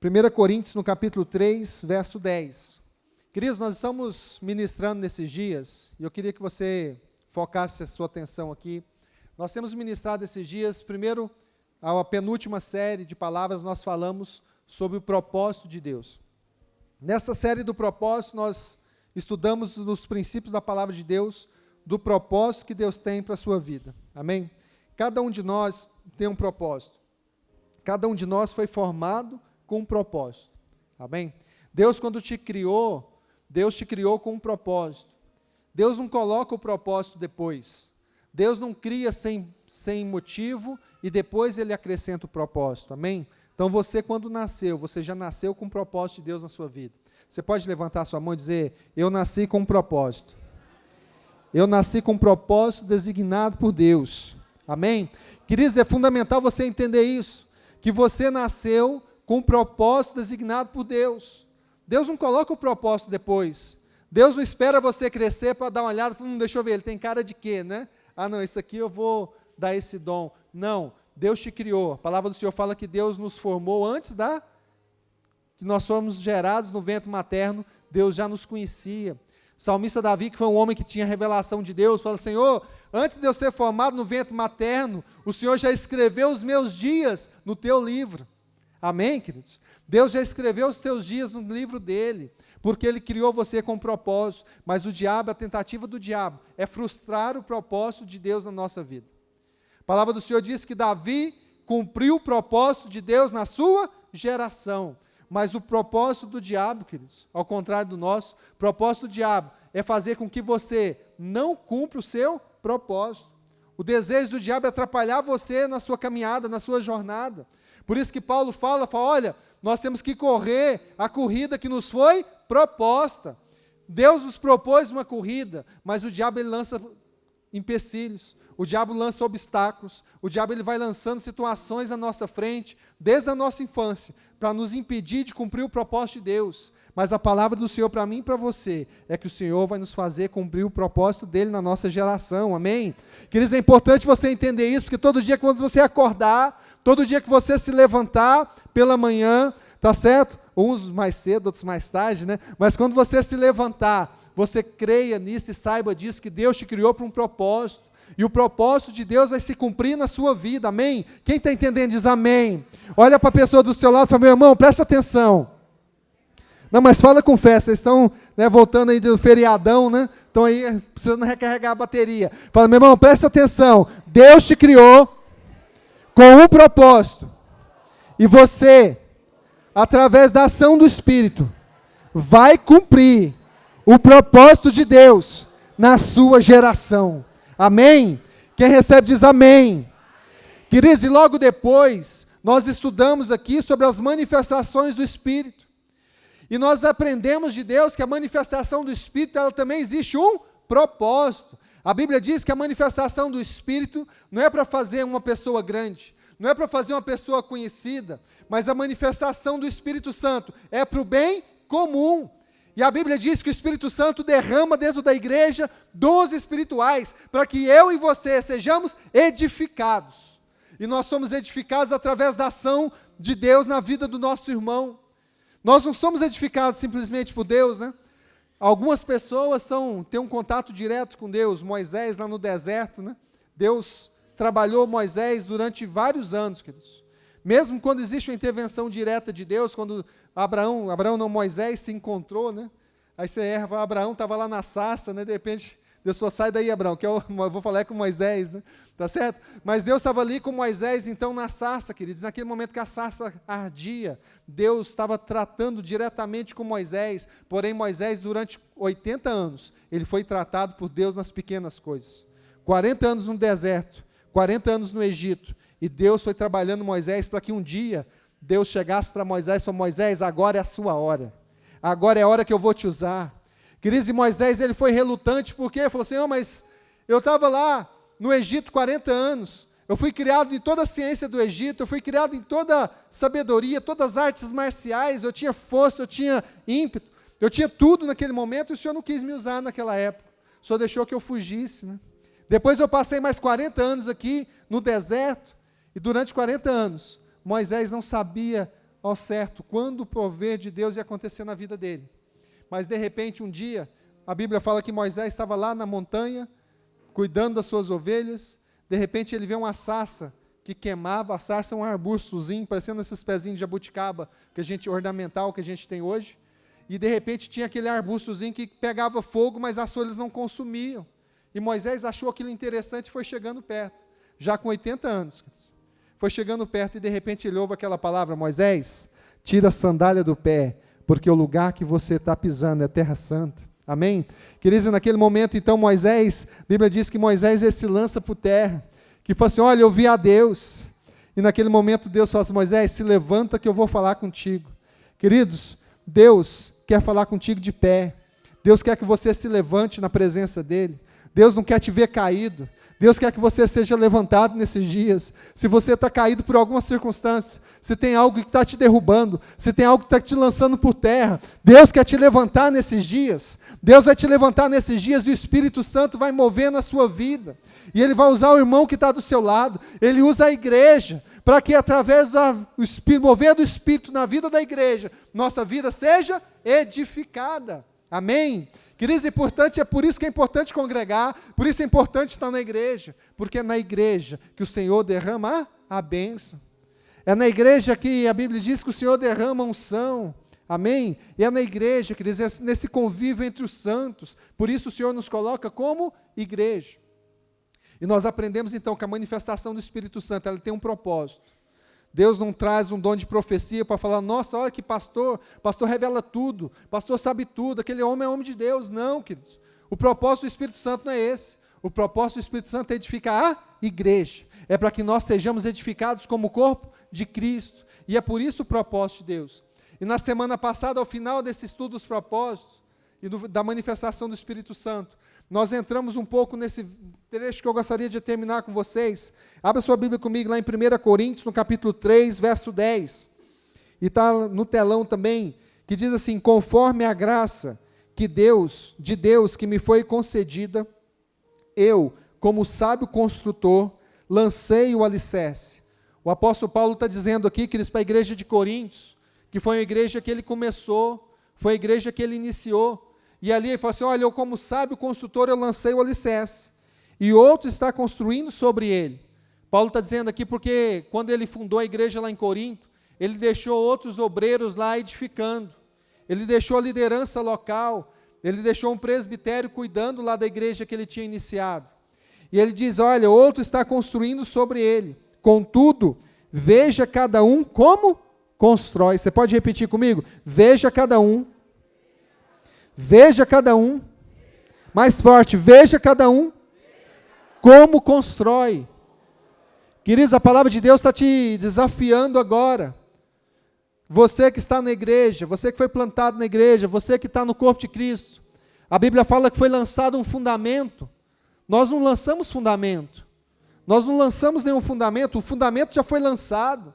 1 Coríntios, no capítulo 3, verso 10. Queridos, nós estamos ministrando nesses dias, e eu queria que você focasse a sua atenção aqui. Nós temos ministrado esses dias, primeiro, a penúltima série de palavras, nós falamos sobre o propósito de Deus. Nessa série do propósito, nós estudamos os princípios da palavra de Deus, do propósito que Deus tem para a sua vida. Amém? Cada um de nós tem um propósito. Cada um de nós foi formado com um propósito. Amém? Deus, quando te criou, Deus te criou com um propósito. Deus não coloca o propósito depois. Deus não cria sem motivo e depois Ele acrescenta o propósito. Amém? Então você, quando nasceu, você já nasceu com o propósito de Deus na sua vida. Você pode levantar a sua mão e dizer: eu nasci com um propósito. Eu nasci com um propósito designado por Deus. Amém? Queridos, é fundamental você entender isso, que você nasceu com um propósito designado por Deus. Deus não coloca o propósito depois. Deus não espera você crescer para dar uma olhada, deixa eu ver, ele tem cara de quê, né? Ah, não, isso aqui eu vou dar esse dom. Não, Deus te criou. A palavra do Senhor fala que Deus nos formou antes que nós fomos gerados no ventre materno, Deus já nos conhecia. O salmista Davi, que foi um homem que tinha revelação de Deus, fala: Senhor, antes de eu ser formado no ventre materno, o Senhor já escreveu os meus dias no teu livro. Amém, queridos? Deus já escreveu os teus dias no livro dele, porque ele criou você com um propósito, mas o diabo, a tentativa do diabo, é frustrar o propósito de Deus na nossa vida. A palavra do Senhor diz que Davi cumpriu o propósito de Deus na sua geração, mas o propósito do diabo, queridos, ao contrário do nosso, o propósito do diabo é fazer com que você não cumpra o seu propósito. O desejo do diabo é atrapalhar você na sua caminhada, na sua jornada. Por isso que Paulo fala, olha, nós temos que correr a corrida que nos foi proposta. Deus nos propôs uma corrida, mas o diabo ele lança empecilhos, o diabo lança obstáculos, o diabo ele vai lançando situações à nossa frente, desde a nossa infância, para nos impedir de cumprir o propósito de Deus. Mas a palavra do Senhor para mim e para você é que o Senhor vai nos fazer cumprir o propósito dele na nossa geração, amém? Queridos, é importante você entender isso, porque todo dia quando você acordar, todo dia que você se levantar pela manhã, tá certo? Uns mais cedo, outros mais tarde, né? Mas quando você se levantar, você creia nisso e saiba disso, que Deus te criou para um propósito. E o propósito de Deus vai se cumprir na sua vida, amém? Quem está entendendo diz amém. Olha para a pessoa do seu lado e fala: meu irmão, presta atenção. Não, mas fala com fé, vocês estão, né, voltando aí do feriadão, né? Estão aí precisando recarregar a bateria. Fala: meu irmão, presta atenção. Deus te criou com um propósito. E você, através da ação do Espírito, vai cumprir o propósito de Deus na sua geração. Amém? Quem recebe diz amém. Queridos, e logo depois, nós estudamos aqui sobre as manifestações do Espírito. E nós aprendemos de Deus que a manifestação do Espírito, ela também existe um propósito. A Bíblia diz que a manifestação do Espírito não é para fazer uma pessoa grande, não é para fazer uma pessoa conhecida, mas a manifestação do Espírito Santo é para o bem comum. E a Bíblia diz que o Espírito Santo derrama dentro da igreja dons espirituais, para que eu e você sejamos edificados. E nós somos edificados através da ação de Deus na vida do nosso irmão. Nós não somos edificados simplesmente por Deus, né? Algumas pessoas têm um contato direto com Deus. Moisés lá no deserto, né? Deus trabalhou Moisés durante vários anos, queridos. Mesmo quando existe uma intervenção direta de Deus, quando Moisés se encontrou, né? Aí você erra, Abraão estava lá na sarça, né? De repente, Deus falou: sai daí, Abraão, que eu vou falar com Moisés, né? Tá certo? Mas Deus estava ali com Moisés, então, na sarça, queridos. Naquele momento que a sarça ardia, Deus estava tratando diretamente com Moisés. Porém, Moisés, durante 80 anos, ele foi tratado por Deus nas pequenas coisas. 40 anos no deserto, 40 anos no Egito. E Deus foi trabalhando Moisés para que um dia Deus chegasse para Moisés e falou: Moisés, agora é a sua hora. Agora é a hora que eu vou te usar. Queridos, e Moisés ele foi relutante, porque ele falou assim: mas eu estava lá no Egito 40 anos, eu fui criado em toda a ciência do Egito, eu fui criado em toda a sabedoria, todas as artes marciais, eu tinha força, eu tinha ímpeto, eu tinha tudo naquele momento, e o Senhor não quis me usar naquela época, o Senhor deixou que eu fugisse, né? Depois eu passei mais 40 anos aqui no deserto, e durante 40 anos, Moisés não sabia ao certo quando o prover de Deus ia acontecer na vida dele. Mas de repente um dia, a Bíblia fala que Moisés estava lá na montanha, cuidando das suas ovelhas, de repente ele vê uma sarça que queimava. A sarça é um arbustozinho, parecendo esses pezinhos de jabuticaba, ornamental que a gente tem hoje, e de repente tinha aquele arbustozinho que pegava fogo, mas as folhas não consumiam, e Moisés achou aquilo interessante e foi chegando perto, já com 80 anos, foi chegando perto, e de repente ele ouve aquela palavra: Moisés, tira a sandália do pé, porque o lugar que você está pisando é terra santa. Amém? Queridos, naquele momento, então, Moisés, a Bíblia diz que Moisés se lança por terra, que fala assim: olha, eu vi a Deus. E naquele momento Deus fala assim: Moisés, se levanta que eu vou falar contigo. Queridos, Deus quer falar contigo de pé. Deus quer que você se levante na presença dEle. Deus não quer te ver caído. Deus quer que você seja levantado nesses dias. Se você está caído por alguma circunstância, se tem algo que está te derrubando, se tem algo que está te lançando por terra, Deus quer te levantar nesses dias. Deus vai te levantar nesses dias e o Espírito Santo vai mover na sua vida. E Ele vai usar o irmão que está do seu lado. Ele usa a igreja para que através do mover do Espírito na vida da igreja, nossa vida seja edificada. Amém? Queridos, é por isso que é importante congregar, por isso é importante estar na igreja, porque é na igreja que o Senhor derrama a bênção. É na igreja que a Bíblia diz que o Senhor derrama a unção. Amém? E é na igreja, queridos, é nesse convívio entre os santos. Por isso o Senhor nos coloca como igreja. E nós aprendemos então que a manifestação do Espírito Santo, ela tem um propósito. Deus não traz um dom de profecia para falar: nossa, olha que pastor revela tudo, pastor sabe tudo, aquele homem é homem de Deus. Não, queridos. O propósito do Espírito Santo não é esse. O propósito do Espírito Santo é edificar a igreja. É para que nós sejamos edificados como o corpo de Cristo. E é por isso o propósito de Deus. E na semana passada, ao final desse estudo dos propósitos e da manifestação do Espírito Santo, nós entramos um pouco nesse trecho que eu gostaria de terminar com vocês. Abra sua Bíblia comigo lá em 1 Coríntios, no capítulo 3, verso 10. E está no telão também, que diz assim: conforme a graça de Deus que me foi concedida, eu, como sábio construtor, lancei o alicerce. O apóstolo Paulo está dizendo aqui, queridos, para a igreja de Coríntios, que foi a igreja que ele começou, foi a igreja que ele iniciou. E ali ele falou assim: olha, eu como sábio construtor, eu lancei o alicerce, e outro está construindo sobre ele. Paulo está dizendo aqui porque quando ele fundou a igreja lá em Corinto, ele deixou outros obreiros lá edificando, ele deixou a liderança local, ele deixou um presbitério cuidando lá da igreja que ele tinha iniciado. E ele diz: olha, outro está construindo sobre ele, contudo, veja cada um como constrói. Você pode repetir comigo? Veja cada um, mais forte, veja cada um como constrói. Queridos, a palavra de Deus está te desafiando agora. Você que está na igreja, você que foi plantado na igreja, você que está no corpo de Cristo, a Bíblia fala que foi lançado um fundamento. Nós não lançamos fundamento, nós não lançamos nenhum fundamento, o fundamento já foi lançado.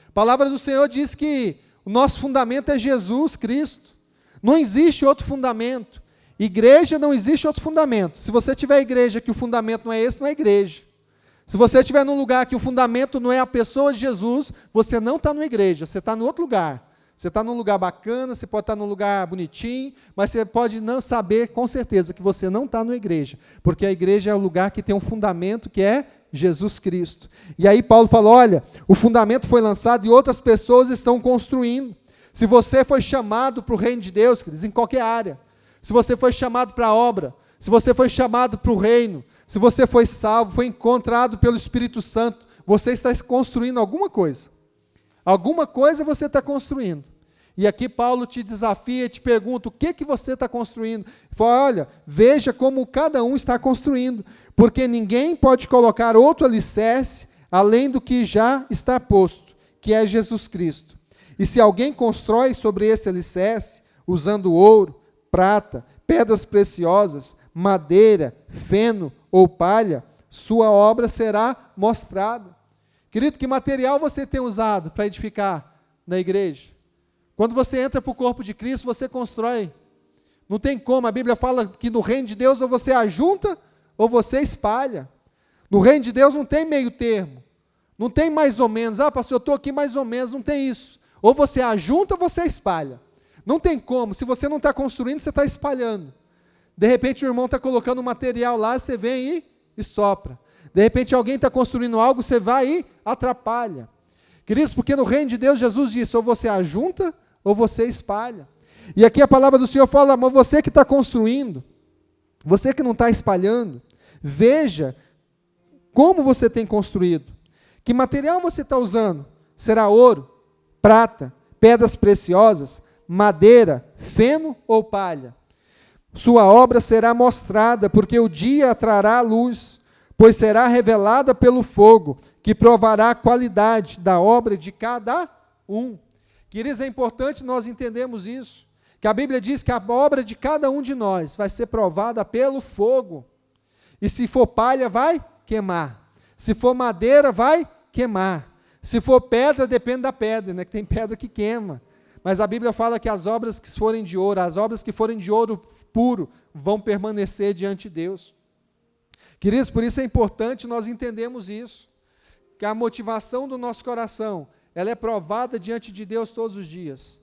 A palavra do Senhor diz que o nosso fundamento é Jesus Cristo. Não existe outro fundamento. Igreja, não existe outro fundamento. Se você tiver igreja que o fundamento não é esse, não é igreja. Se você estiver num lugar que o fundamento não é a pessoa de Jesus, você não está numa igreja, você está em outro lugar. Você está num lugar bacana, você pode estar num lugar bonitinho, mas você pode não saber com certeza que você não está numa igreja, porque a igreja é o lugar que tem um fundamento que é Jesus Cristo. E aí Paulo fala: olha, o fundamento foi lançado e outras pessoas estão construindo. Se você foi chamado para o reino de Deus, queridos, em qualquer área, se você foi chamado para a obra, se você foi chamado para o reino, se você foi salvo, foi encontrado pelo Espírito Santo, você está construindo alguma coisa. Alguma coisa você está construindo. E aqui Paulo te desafia, te pergunta: o que você está construindo? Ele fala: olha, veja como cada um está construindo, porque ninguém pode colocar outro alicerce além do que já está posto, que é Jesus Cristo. E se alguém constrói sobre esse alicerce, usando ouro, prata, pedras preciosas, madeira, feno ou palha, sua obra será mostrada. Querido, que material você tem usado para edificar na igreja? Quando você entra para o corpo de Cristo, você constrói. Não tem como, a Bíblia fala que no reino de Deus ou você ajunta ou você espalha. No reino de Deus não tem meio termo. Não tem mais ou menos: ah, pastor, eu estou aqui mais ou menos. Não tem isso. Ou você ajunta ou você espalha. Não tem como, se você não está construindo, você está espalhando. De repente o irmão está colocando um material lá, você vem e sopra. De repente alguém está construindo algo, você vai e atrapalha. Queridos, porque no reino de Deus, Jesus disse, ou você ajunta ou você espalha. E aqui a palavra do Senhor fala, mas você que está construindo, você que não está espalhando, veja como você tem construído. Que material você está usando? Será ouro, prata, pedras preciosas, madeira, feno ou palha? Sua obra será mostrada, porque o dia trará a luz, pois será revelada pelo fogo, que provará a qualidade da obra de cada um. Queridos, é importante nós entendermos isso, que a Bíblia diz que a obra de cada um de nós vai ser provada pelo fogo. E se for palha, vai queimar. Se for madeira, vai queimar. Se for pedra, depende da pedra, né? Que tem pedra que queima. Mas a Bíblia fala que as obras que forem de ouro, as obras que forem de ouro puro, vão permanecer diante de Deus. Queridos, por isso é importante nós entendermos isso, que a motivação do nosso coração, ela é provada diante de Deus todos os dias.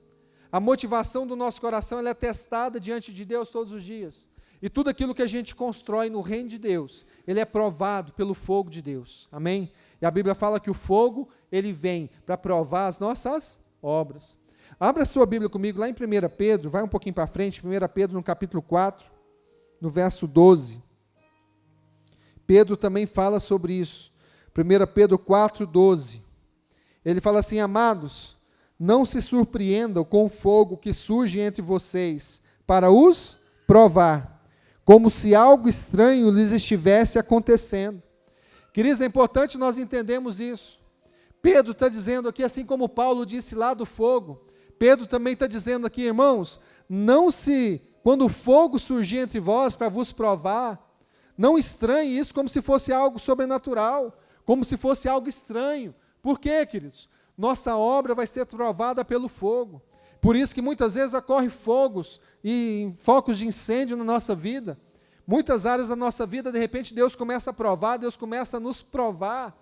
A motivação do nosso coração, ela é testada diante de Deus todos os dias. E tudo aquilo que a gente constrói no reino de Deus, ele é provado pelo fogo de Deus. Amém? E a Bíblia fala que o fogo, ele vem para provar as nossas obras. Abra a sua Bíblia comigo lá em 1 Pedro, vai um pouquinho para frente, 1 Pedro no capítulo 4, no verso 12. Pedro também fala sobre isso. 1 Pedro 4, 12. Ele fala assim, amados, não se surpreendam com o fogo que surge entre vocês, para os provar, como se algo estranho lhes estivesse acontecendo. Queridos, é importante nós entendermos isso. Pedro está dizendo aqui, assim como Paulo disse lá do fogo, Pedro também está dizendo aqui, irmãos, quando o fogo surgir entre vós para vos provar, não estranhe isso como se fosse algo sobrenatural, como se fosse algo estranho. Por quê, queridos? Nossa obra vai ser provada pelo fogo. Por isso que muitas vezes ocorrem fogos e focos de incêndio na nossa vida. Muitas áreas da nossa vida, de repente, Deus começa a provar, Deus começa a nos provar.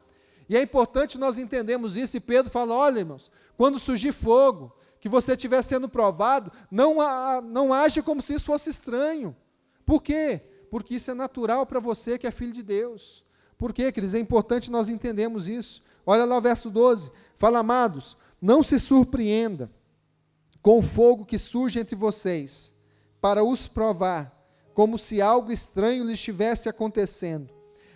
E é importante nós entendermos isso. E Pedro fala, olha, irmãos, quando surgir fogo, que você estiver sendo provado, não age como se isso fosse estranho. Por quê? Porque isso é natural para você que é filho de Deus. Por quê, queridos? É importante nós entendermos isso. Olha lá o verso 12. Fala, amados, não se surpreenda com o fogo que surge entre vocês, para os provar, como se algo estranho lhes estivesse acontecendo.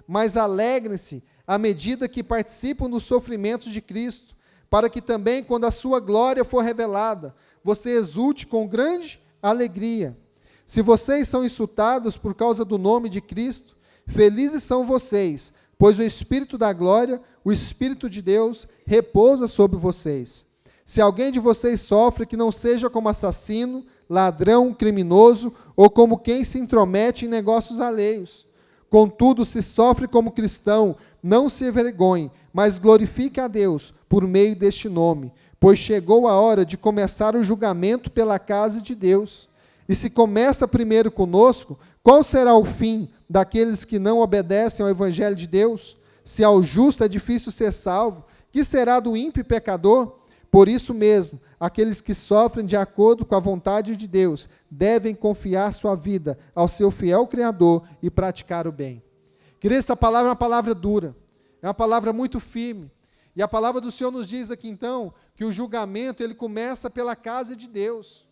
Mas alegrem-se à medida que participam dos sofrimentos de Cristo, para que também, quando a sua glória for revelada, você exulte com grande alegria. Se vocês são insultados por causa do nome de Cristo, felizes são vocês, pois o Espírito da glória, o Espírito de Deus, repousa sobre vocês. Se alguém de vocês sofre, que não seja como assassino, ladrão, criminoso, ou como quem se intromete em negócios alheios. Contudo, se sofre como cristão, não se envergonhe, mas glorifique a Deus por meio deste nome, pois chegou a hora de começar o julgamento pela casa de Deus. E se começa primeiro conosco, qual será o fim daqueles que não obedecem ao Evangelho de Deus? Se ao justo é difícil ser salvo, que será do ímpio e pecador? Por isso mesmo, aqueles que sofrem de acordo com a vontade de Deus, devem confiar sua vida ao seu fiel Criador e praticar o bem. Queridos, essa palavra é uma palavra dura, é uma palavra muito firme. E a palavra do Senhor nos diz aqui então, que o julgamento ele começa pela casa de Deus.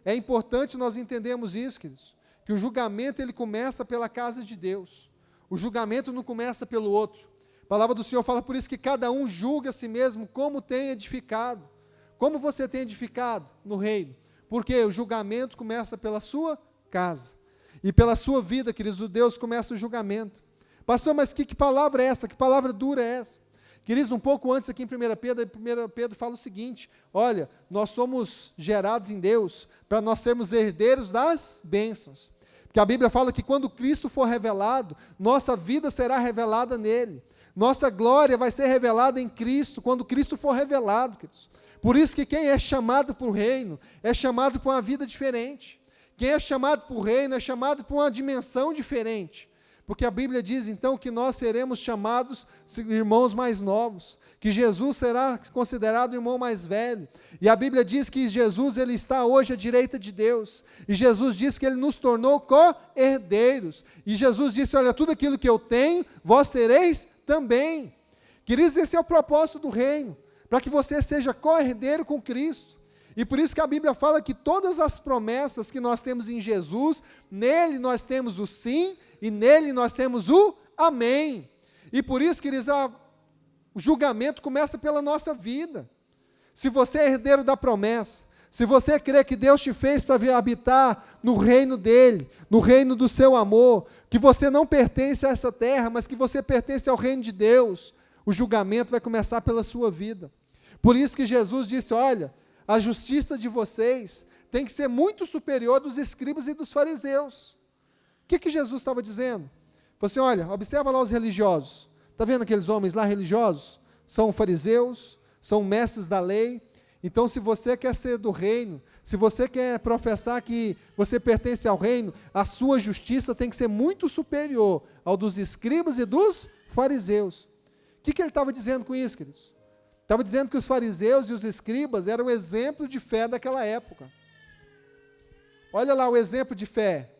É importante nós entendermos isso, queridos, que o julgamento ele começa pela casa de Deus. O julgamento não começa pelo outro. A palavra do Senhor fala por isso que cada um julga a si mesmo como tem edificado. Como você tem edificado no reino? Porque o julgamento começa pela sua casa. E pela sua vida, queridos, o Deus começa o julgamento. Pastor, mas que palavra é essa? Que palavra dura é essa? Queridos, um pouco antes aqui em 1 Pedro fala o seguinte, olha, nós somos gerados em Deus para nós sermos herdeiros das bênçãos. Porque a Bíblia fala que quando Cristo for revelado, nossa vida será revelada nele. Nossa glória vai ser revelada em Cristo, quando Cristo for revelado, queridos. Por isso que quem é chamado para o reino, é chamado para uma vida diferente. Quem é chamado para o reino, é chamado para uma dimensão diferente. Porque a Bíblia diz então que nós seremos chamados irmãos mais novos, que Jesus será considerado o irmão mais velho. E a Bíblia diz que Jesus ele está hoje à direita de Deus. E Jesus diz que ele nos tornou co-herdeiros. E Jesus disse, olha, tudo aquilo que eu tenho, vós tereis também. Queridos, esse é o propósito do reino, para que você seja co-herdeiro com Cristo. E por isso que a Bíblia fala que todas as promessas que nós temos em Jesus, nele nós temos o sim, e nele nós temos o amém. E por isso, queridos, o julgamento começa pela nossa vida. Se você é herdeiro da promessa, se você crê que Deus te fez para vir habitar no reino dele, no reino do seu amor, que você não pertence a essa terra, mas que você pertence ao reino de Deus, o julgamento vai começar pela sua vida. Por isso que Jesus disse, olha, a justiça de vocês tem que ser muito superior dos escribas e dos fariseus. O que Jesus estava dizendo? Falou assim, olha, observa lá os religiosos. Está vendo aqueles homens lá religiosos? São fariseus, são mestres da lei. Então, se você quer ser do reino, se você quer professar que você pertence ao reino, a sua justiça tem que ser muito superior ao dos escribas e dos fariseus. O que ele estava dizendo com isso, queridos? Estava dizendo que os fariseus e os escribas eram o exemplo de fé daquela época. Olha lá o exemplo de fé.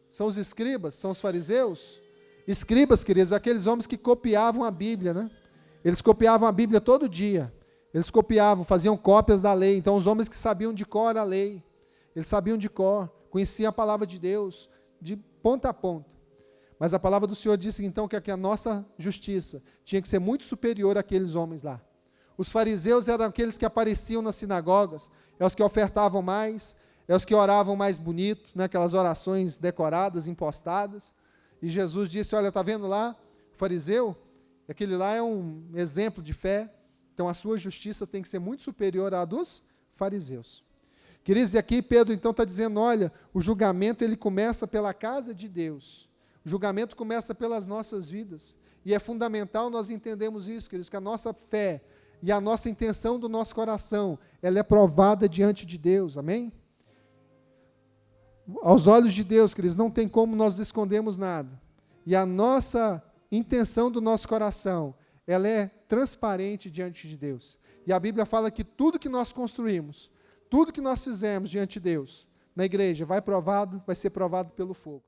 São os escribas, são os fariseus. Escribas, queridos, aqueles homens que copiavam a Bíblia, né? Eles copiavam a Bíblia todo dia. Eles copiavam, faziam cópias da lei. Então, os homens que sabiam de cor a lei, eles sabiam de cor, conheciam a palavra de Deus, de ponta a ponta. Mas a palavra do Senhor disse, então, que a nossa justiça tinha que ser muito superior àqueles homens lá. Os fariseus eram aqueles que apareciam nas sinagogas, é os que ofertavam mais, é os que oravam mais bonito, né, aquelas orações decoradas, impostadas. E Jesus disse, olha, está vendo lá, o fariseu, aquele lá é um exemplo de fé, então a sua justiça tem que ser muito superior à dos fariseus. Queridos, e aqui Pedro então está dizendo, olha, o julgamento ele começa pela casa de Deus, o julgamento começa pelas nossas vidas, e é fundamental nós entendermos isso, queridos, que a nossa fé e a nossa intenção do nosso coração, ela é provada diante de Deus, amém? Aos olhos de Deus, queridos, não tem como nós escondermos nada. E a nossa intenção do nosso coração, ela é transparente diante de Deus. E a Bíblia fala que tudo que nós construímos, tudo que nós fizemos diante de Deus, na igreja, vai ser provado pelo fogo.